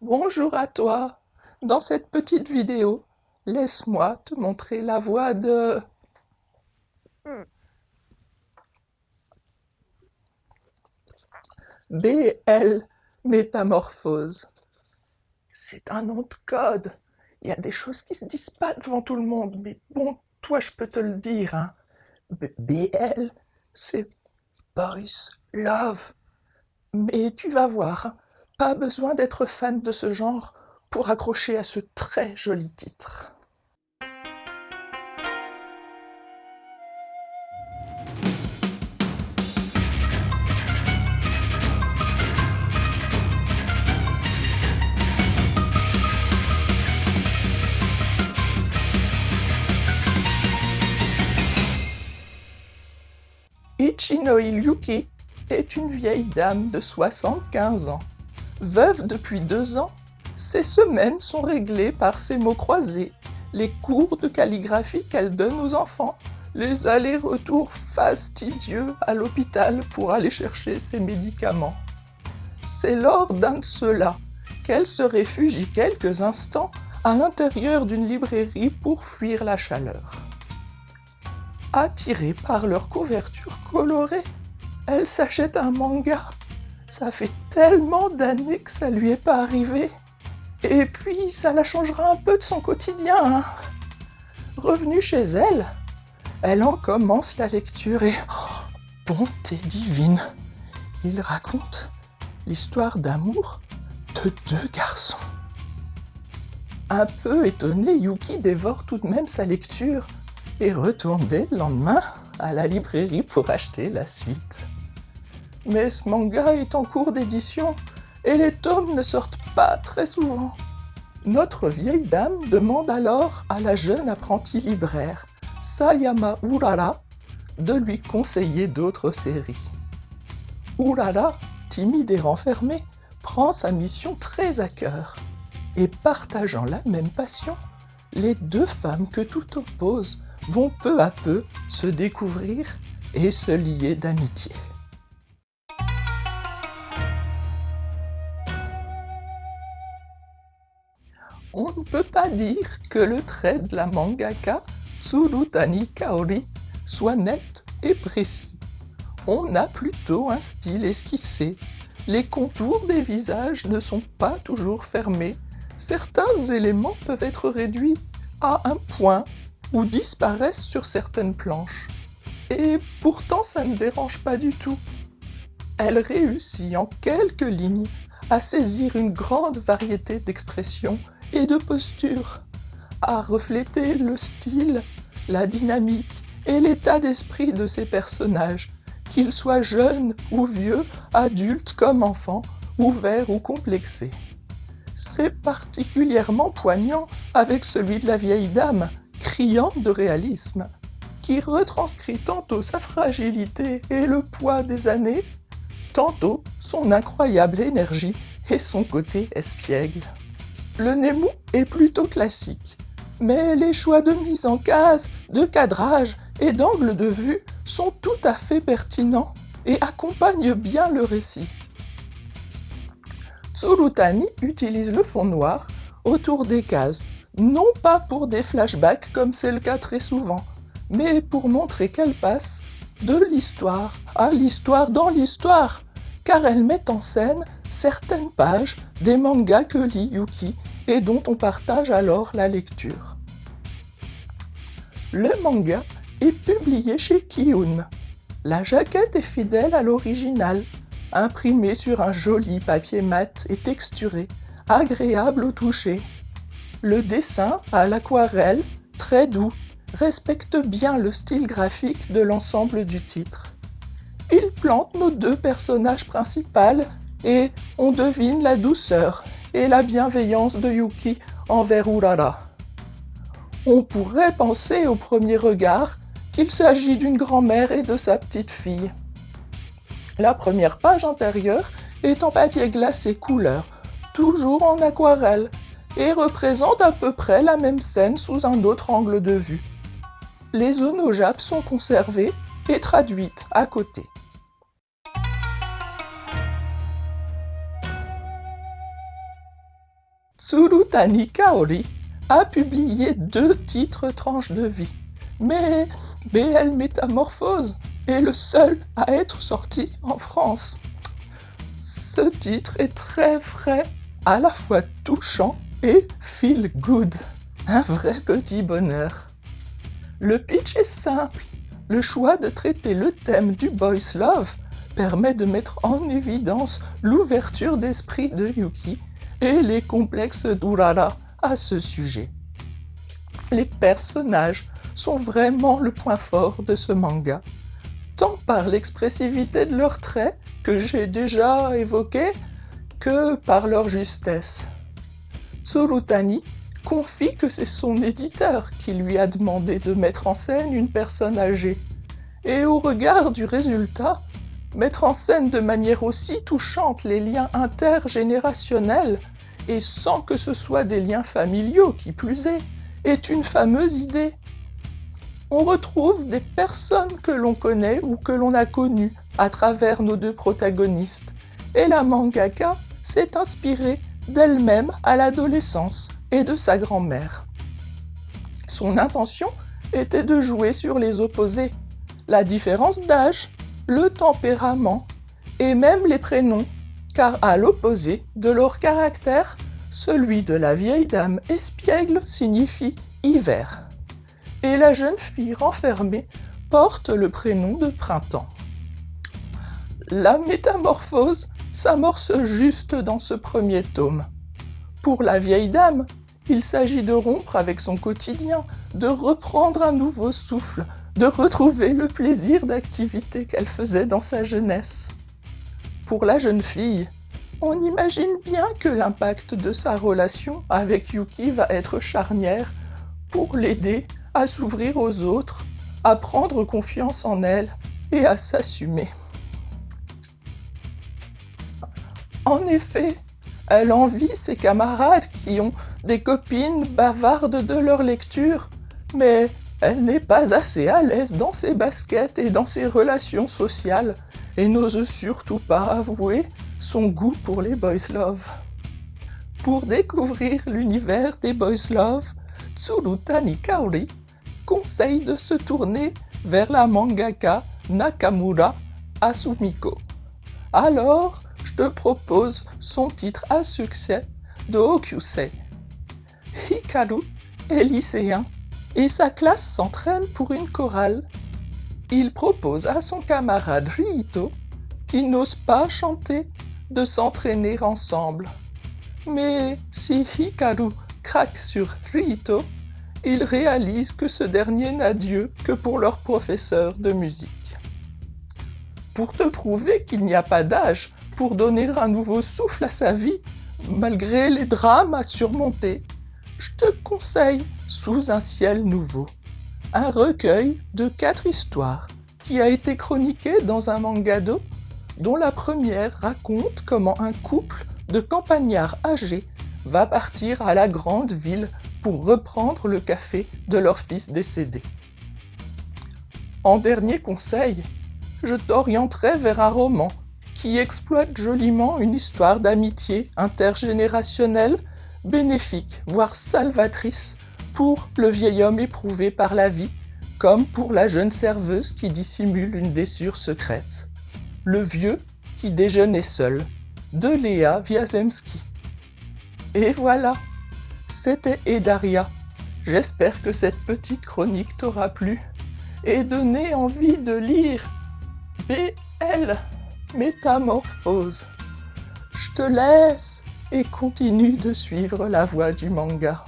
Bonjour à toi. Dans cette petite vidéo, laisse-moi te montrer la voix de BL Métamorphose. C'est un nom de code. Il y a des choses qui se disent pas devant tout le monde, mais bon, toi je peux te le dire, hein. BL, c'est Boys Love. Mais tu vas voir, hein, pas besoin d'être fan de ce genre pour accrocher à ce très joli titre. Ichinoi Yuki est une vieille dame de 75 ans. Veuve depuis 2 ans, ses semaines sont réglées par ses mots croisés, les cours de calligraphie qu'elle donne aux enfants, les allers-retours fastidieux à l'hôpital pour aller chercher ses médicaments. C'est lors d'un de ceux-là qu'elle se réfugie quelques instants à l'intérieur d'une librairie pour fuir la chaleur. Attirée par leur couverture colorée, elle s'achète un manga. Ça fait tellement d'années que ça lui est pas arrivé. Et puis, ça la changera un peu de son quotidien, hein. Revenue chez elle, elle en commence la lecture et... oh, bonté divine. Il raconte l'histoire d'amour de 2 garçons. Un peu étonné, Yuki dévore tout de même sa lecture et retourne dès le lendemain à la librairie pour acheter la suite. Mais ce manga est en cours d'édition et les tomes ne sortent pas très souvent. Notre vieille dame demande alors à la jeune apprentie libraire, Sayama Urara, de lui conseiller d'autres séries. Urara, timide et renfermée, prend sa mission très à cœur. Et partageant la même passion, les 2 femmes que tout oppose vont peu à peu se découvrir et se lier d'amitié. On ne peut pas dire que le trait de la mangaka Tsurutani Kaori soit net et précis. On a plutôt un style esquissé. Les contours des visages ne sont pas toujours fermés. Certains éléments peuvent être réduits à un point ou disparaissent sur certaines planches. Et pourtant ça ne dérange pas du tout. Elle réussit en quelques lignes à saisir une grande variété d'expressions et de postures, à refléter le style, la dynamique et l'état d'esprit de ses personnages, qu'ils soient jeunes ou vieux, adultes comme enfants, ouverts ou complexés. C'est particulièrement poignant avec celui de la vieille dame, criant de réalisme, qui retranscrit tantôt sa fragilité et le poids des années, tantôt son incroyable énergie et son côté espiègle. Le Nemu est plutôt classique, mais les choix de mise en case, de cadrage et d'angle de vue sont tout à fait pertinents et accompagnent bien le récit. Tsurutani utilise le fond noir autour des cases, non pas pour des flashbacks comme c'est le cas très souvent, mais pour montrer qu'elle passe de l'histoire à l'histoire dans l'histoire, car elle met en scène certaines pages des mangas que lit Yuki et dont on partage alors la lecture. Le manga est publié chez Kiun. La jaquette est fidèle à l'original, imprimée sur un joli papier mat et texturé, agréable au toucher. Le dessin à l'aquarelle, très doux, respecte bien le style graphique de l'ensemble du titre. Il plante nos 2 personnages principaux et on devine la douceur et la bienveillance de Yuki envers Urara. On pourrait penser au premier regard qu'il s'agit d'une grand-mère et de sa petite-fille. La première page intérieure est en papier glacé couleur, toujours en aquarelle, et représente à peu près la même scène sous un autre angle de vue. Les onojapes sont conservées et traduites à côté. Tsurutani Kaori a publié 2 titres tranches de vie, mais BL Métamorphose est le seul à être sorti en France. Ce titre est très frais, à la fois touchant et feel good. Un vrai petit bonheur. Le pitch est simple. Le choix de traiter le thème du boys love permet de mettre en évidence l'ouverture d'esprit de Yuki et les complexes d'Urara à ce sujet. Les personnages sont vraiment le point fort de ce manga, tant par l'expressivité de leurs traits, que j'ai déjà évoqué, que par leur justesse. Tsurutani confie que c'est son éditeur qui lui a demandé de mettre en scène une personne âgée. Et au regard du résultat, mettre en scène de manière aussi touchante les liens intergénérationnels, et sans que ce soit des liens familiaux qui plus est une fameuse idée. On retrouve des personnes que l'on connaît ou que l'on a connues à travers nos 2 protagonistes, et la mangaka s'est inspirée d'elle-même à l'adolescence et de sa grand-mère. Son intention était de jouer sur les opposés, la différence d'âge, le tempérament et même les prénoms, car à l'opposé de leur caractère, celui de la vieille dame espiègle signifie hiver, et la jeune fille renfermée porte le prénom de printemps. La métamorphose s'amorce juste dans ce premier tome. Pour la vieille dame, il s'agit de rompre avec son quotidien, de reprendre un nouveau souffle, de retrouver le plaisir d'activité qu'elle faisait dans sa jeunesse. Pour la jeune fille, on imagine bien que l'impact de sa relation avec Yuki va être charnière pour l'aider à s'ouvrir aux autres, à prendre confiance en elle et à s'assumer. En effet, elle envie ses camarades qui ont des copines bavardes de leur lecture, mais elle n'est pas assez à l'aise dans ses baskets et dans ses relations sociales et n'ose surtout pas avouer son goût pour les boys love. Pour découvrir l'univers des boys love, Tsurutani Kaori conseille de se tourner vers la mangaka Nakamura Asumiko. Alors, je te propose son titre à succès de Hokusei. Hikaru est lycéen et sa classe s'entraîne pour une chorale. Il propose à son camarade Riito, qui n'ose pas chanter, de s'entraîner ensemble. Mais si Hikaru craque sur Riito, il réalise que ce dernier n'a Dieu que pour leur professeur de musique. Pour te prouver qu'il n'y a pas d'âge pour donner un nouveau souffle à sa vie, malgré les drames à surmonter, je te conseille Sous un ciel nouveau, un recueil de 4 histoires qui a été chroniqué dans un mangado dont la première raconte comment un couple de campagnards âgés va partir à la grande ville pour reprendre le café de leur fils décédé. En dernier conseil, je t'orienterai vers un roman qui exploite joliment une histoire d'amitié intergénérationnelle, bénéfique, voire salvatrice, pour le vieil homme éprouvé par la vie, comme pour la jeune serveuse qui dissimule une blessure secrète. Le vieux qui déjeunait seul, de Léa Wiazemski. Et voilà, c'était Edaria. J'espère que cette petite chronique t'aura plu et donné envie de lire BL Métamorphose. Je te laisse et continue de suivre la voie du manga.